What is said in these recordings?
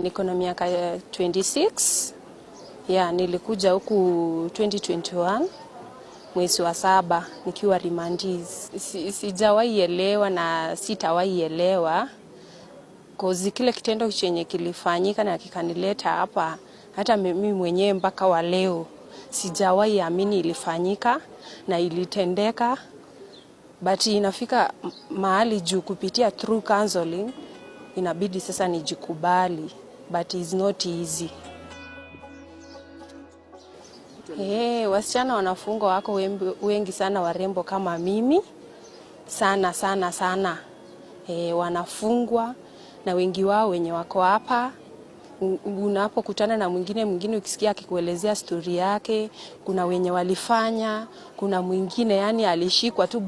niko na miaka 26. Nilikuja huku 2021 mwezi wa 7 nikiwa rimandiz. Sijawahi elewa na sitawahi elewa kozi kile kitendo chenye kilifanyika na kikanileta hapa. Hata mimi mwenyewe mpaka wa leo sijawahi amini ilifanyika na ilitendeka, but inafika mahali juu kupitia through counseling inabidi sasa nijikubali, but it's not easy. Wasichana wanafungwa wako wengi sana warembo kama mimi sana. Wanafungwa na wengi wao wenye wako hapa. Unapokutana na mwingine ukisikia akikuelezea story yake, kuna wenye walifanya, kuna mwingine yani alishikwa tu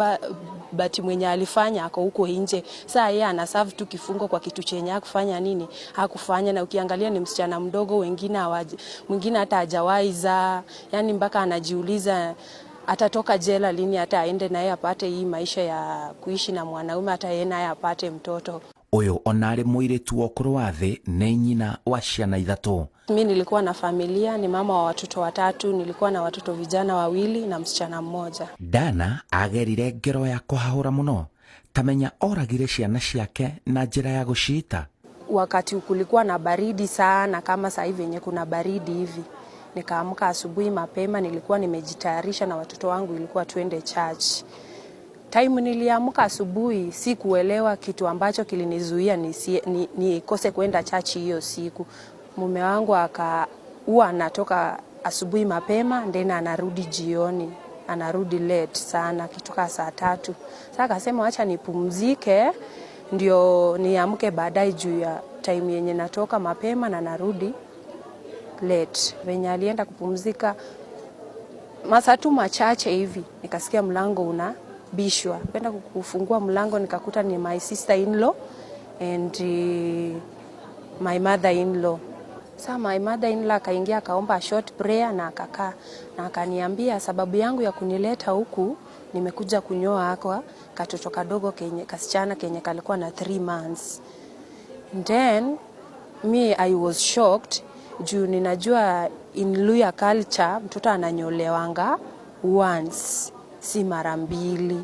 but mwenye alifanya ako huko nje. Sasa yeye anaserve tu kifungo kwa kitu chenye hakufanya nini? Hakufanya. Na ukiangalia ni msichana mdogo, mwingine hata hajawahi za, yani mpaka anajiuliza atatoka jela lini hata aende naye apate hii maisha ya kuishi na mwanaume, hata yeye naye apate mtoto. Uyu onare muiritu okuru wa thi ne nyina wa ciana 3. Mimi nilikuwa na familia, ni mama wa watoto 3, nilikuwa na watoto vijana 2 na msichana 1. Dana agerire ngero ya kuhahura muno, tamenya oragire ciana ciake na njira ya gucita. Wakati kulikuwa na baridi sana kama sasa hivi yenye kuna baridi hivi, nikaamka asubuhi mapema, nilikuwa nimejitayarisha na watoto wangu, ilikuwa tuende church. Time niliamka asubuhi sikuelewa kitu ambacho kilinizuia nikose kwenda church hiyo siku. Mume wangu huwa anatoka asubuhi mapema ndena anarudi jioni, anarudi late sana kitoka saa 3. Sasa akasema acha nipumzike ndio niamke baadaye juu ya time yenye natoka mapema na narudi late. Venye alienda kupumzika masaa tu machache hivi nikasikia mlango unabishwa. Kwenda kufungua mlango nikakuta ni my sister-in-law and my mother-in-law. Sasa my mother-in-law akaingia akaomba short prayer na akakaa na akaniambia sababu yangu ya kunileta huku nimekuja kunyoa hako katoto kadogo kasichana kenye kalikuwa na 3 months. Then I was shocked juu ninajua in Luya culture mtoto ananyolewanga once, si mara 2.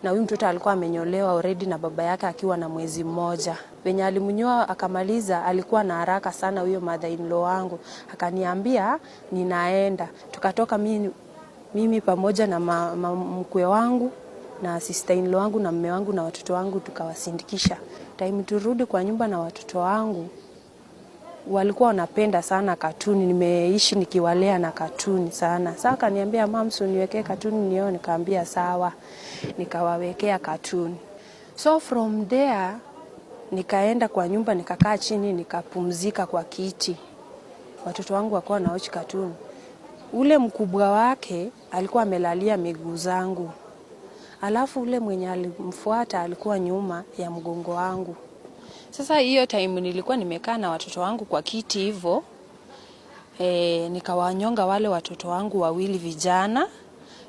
Na huyu mtoto alikuwa amenyolewa already na baba yake akiwa na mwezi 1. Venye alimnyoa akamaliza alikuwa na haraka sana huyo mother-in-law wangu. Akaniambia ninaenda. Tukatoka mimi pamoja na mkwe wangu na sister-in-law wangu na mume wangu na watoto wangu tukawasindikisha. Time turudi kwa nyumba na watoto wangu walikuwa wanapenda sana katuni, nimeishi nikiwalea na katuni sana. Sasa akaniambia mams uniwekee katuni nione, nikaambia sawa. Nikawawekea katuni. So from there nikaenda kwa nyumba nikakaa chini nikapumzika kwa kiti. Watoto wangu wakawa watch katuni. Ule mkubwa wake alikuwa amelalia miguu zangu. Alafu ule mwenye alimfuata alikuwa nyuma ya mgongo wangu. Sasa hiyo time nilikuwa nimekaa na watoto wangu kwa kiti hivyo, nikawanyonga wale watoto wangu 2 vijana.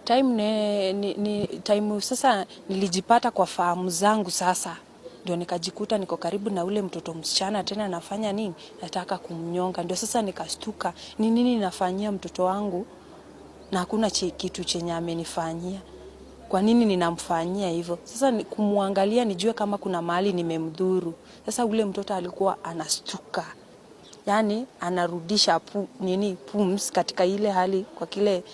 Time sasa nilijipata kwa fahamu zangu sasa. Ndio nikajikuta niko karibu na ule mtoto msichana tena nafanya nini? Nataka kumnyonga. Ndio sasa nikastuka. Ni nini nafanyia mtoto wangu na hakuna kitu chenye amenifanyia? Kwa nini ninamfanyia hivyo? Sasa kumwangalia nijue kama kuna mahali nimemdhuru. Sasa ule mtoto alikuwa anastuka. Yani anarudisha pums katika ile hali kwa kile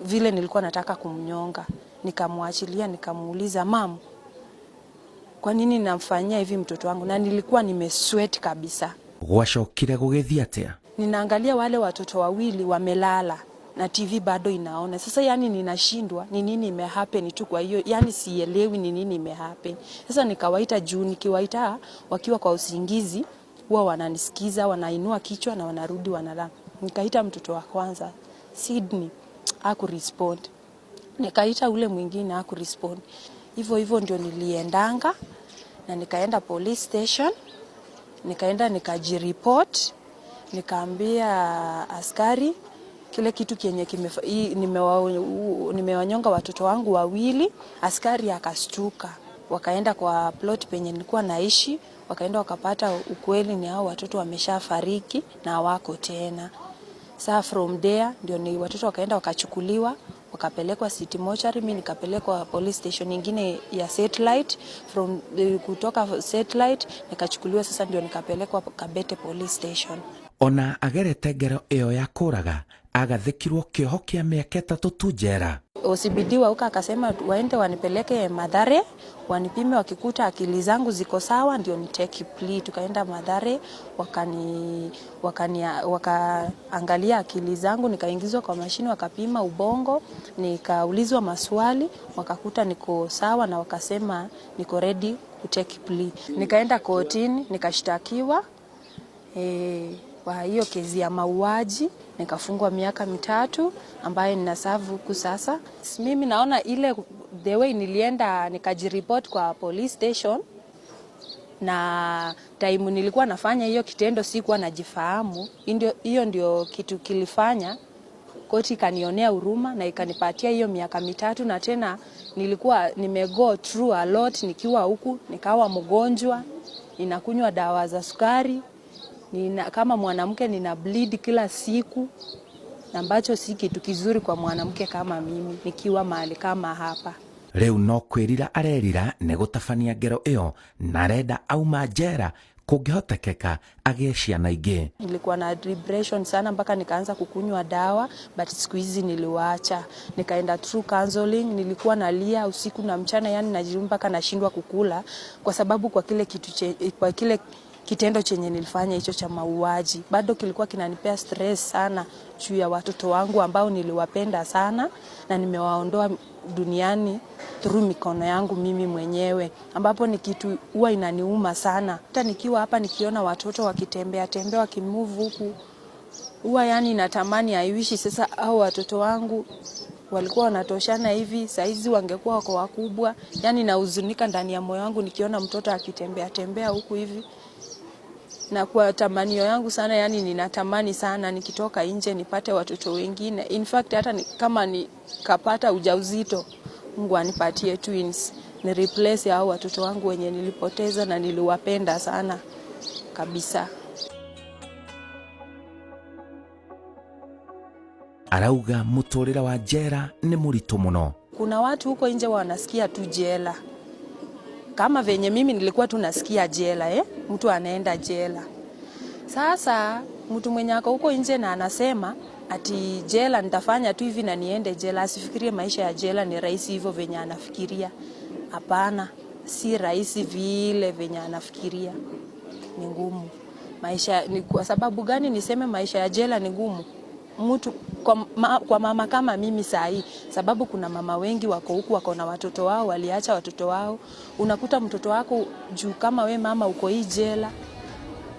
vile nilikuwa nataka kumnyonga. Nikamwachilia nikamuuliza mam, kwa nini namfanyia hivi mtoto wangu? Na nilikuwa nimesweat kabisa. Gwacokire gugithia atia? Ninaangalia wale watoto 2 wamelala na TV bado inaona. Sasa yani ninashindwa ni nini imehappen tu, kwa hiyo yani sielewi ni nini imehappen. Sasa nikawaita juu, nikiwaita wakiwa kwa usingizi huwa wananisikiza, wanainua kichwa na wanarudi wanalala. Nikaita mtoto wa kwanza Sydney, hakurespond. Nikaita ule mwingine hakurespond. Hivyo ndio niliendanga na nikaenda police station, nikaenda nikajireport, nikaambia askari kile kitu kenye nimewanyonga watoto wangu 2. Askari akastuka, wakaenda kwa plot penye nilikuwa naishi, wakaenda wakapata ukweli ni hao watoto wameshafariki na hawako tena. Saa from there ndio ni watoto wakaenda wakachukuliwa wakapelekwa City Mortuary, mimi nikapelekwa police station nyingine ya Satellite. Kutoka Satellite nikachukuliwa sasa ndio nikapelekwa Kabete police station. Ona agerete ngero iyo ya kuraga agathikirwo kioho kia miaka 3 tu njera. OCBD wauka akasema waende wanipeleke Mathare wanipime, wakikuta akili zangu ziko sawa ndio ni take plea. Tukaenda Mathare wakaangalia akili zangu, nikaingizwa kwa mashini wakapima ubongo, nikaulizwa maswali wakakuta niko sawa na wakasema niko ready ku take plea. Nikaenda kotini nikashtakiwa kwa hiyo kesi ya mauaji, nikafungwa miaka 3 ambayo ninaserve huku sasa. Mimi naona ile the way nilienda nikajireport kwa police station, na time nilikuwa nafanya hiyo kitendo sikuwa najifahamu. Hiyo ndio kitu kilifanya koti kanionea huruma na ikanipatia hiyo miaka 3, na tena nilikuwa nimego through a lot nikiwa huku, nikawa mgonjwa, ninakunywa dawa za sukari. Kama mwanamke nina bleed kila siku, ambacho si kitu kizuri kwa mwanamke kama mimi nikiwa mahali kama hapa. Riu no kwirira arerira negutabania ngero iyo na renda auma njera kungihotekeka agie ciana ingi. Nilikuwa na depression sana mpaka nikaanza kukunywa dawa, but siku hizi niliwaacha. Nikaenda through counseling, nilikuwa nalia usiku na mchana, yani najirumba mpaka nashindwa kukula kwa sababu kwa kile kitendo chenye nilifanya hicho cha mauaji bado kilikuwa kinanipea stress sana juu ya watoto wangu ambao niliwapenda sana na nimewaondoa duniani through mikono yangu mimi mwenyewe, ambapo ni kitu huwa inaniuma sana. Hata nikiwa hapa nikiona watoto wakitembea wakimove huku, huwa yani natamani aiwishi sasa au watoto wangu walikuwa wanatoshana hivi, saizi wangekuwa wako wakubwa. Yani nahuzunika ndani ya moyo wangu nikiona mtoto akitembea huku hivi. Na kwa tamanio yangu sana, yani ninatamani sana nikitoka nje nipate watoto wengine. In fact hata kama nikapata ujauzito, Mungu anipatie twins, ni replace hao watoto wangu wenye nilipoteza na niliwapenda sana kabisa. Arauga muturira wa njera ni muritu muno. Kuna watu huko nje wanasikia tu jela kama venye mimi nilikuwa tu nasikia jela, mtu anaenda jela. Sasa mtu mwenye ako huko nje na anasema ati jela nitafanya tu hivi na niende jela, asifikirie maisha ya jela ni rahisi hivyo venye anafikiria. Hapana, si rahisi vile venye anafikiria. Ni ngumu. Ni kwa sababu gani niseme maisha ya jela ni ngumu? Mtu kwa mama kama mimi sahi, sababu kuna mama wengi wako huku wako na watoto wao, waliacha watoto wao. Unakuta mtoto wako juu kama we mama uko hii jela,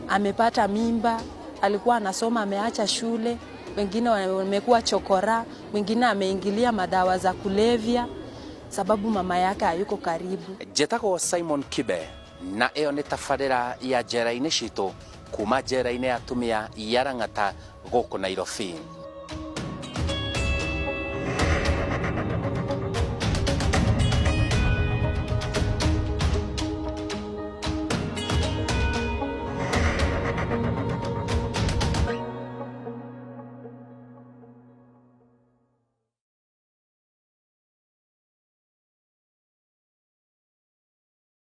amepata mimba, alikuwa anasoma ameacha shule, wengine wamekuwa chokora, mwingine ameingilia madawa za kulevya sababu mama yake hayuko karibu. Jetagwo Simon Kibe na eo ni tabarira ya njera-ini citu kuma njera-ini ya atumia ya Lang'ata guku Nairobi.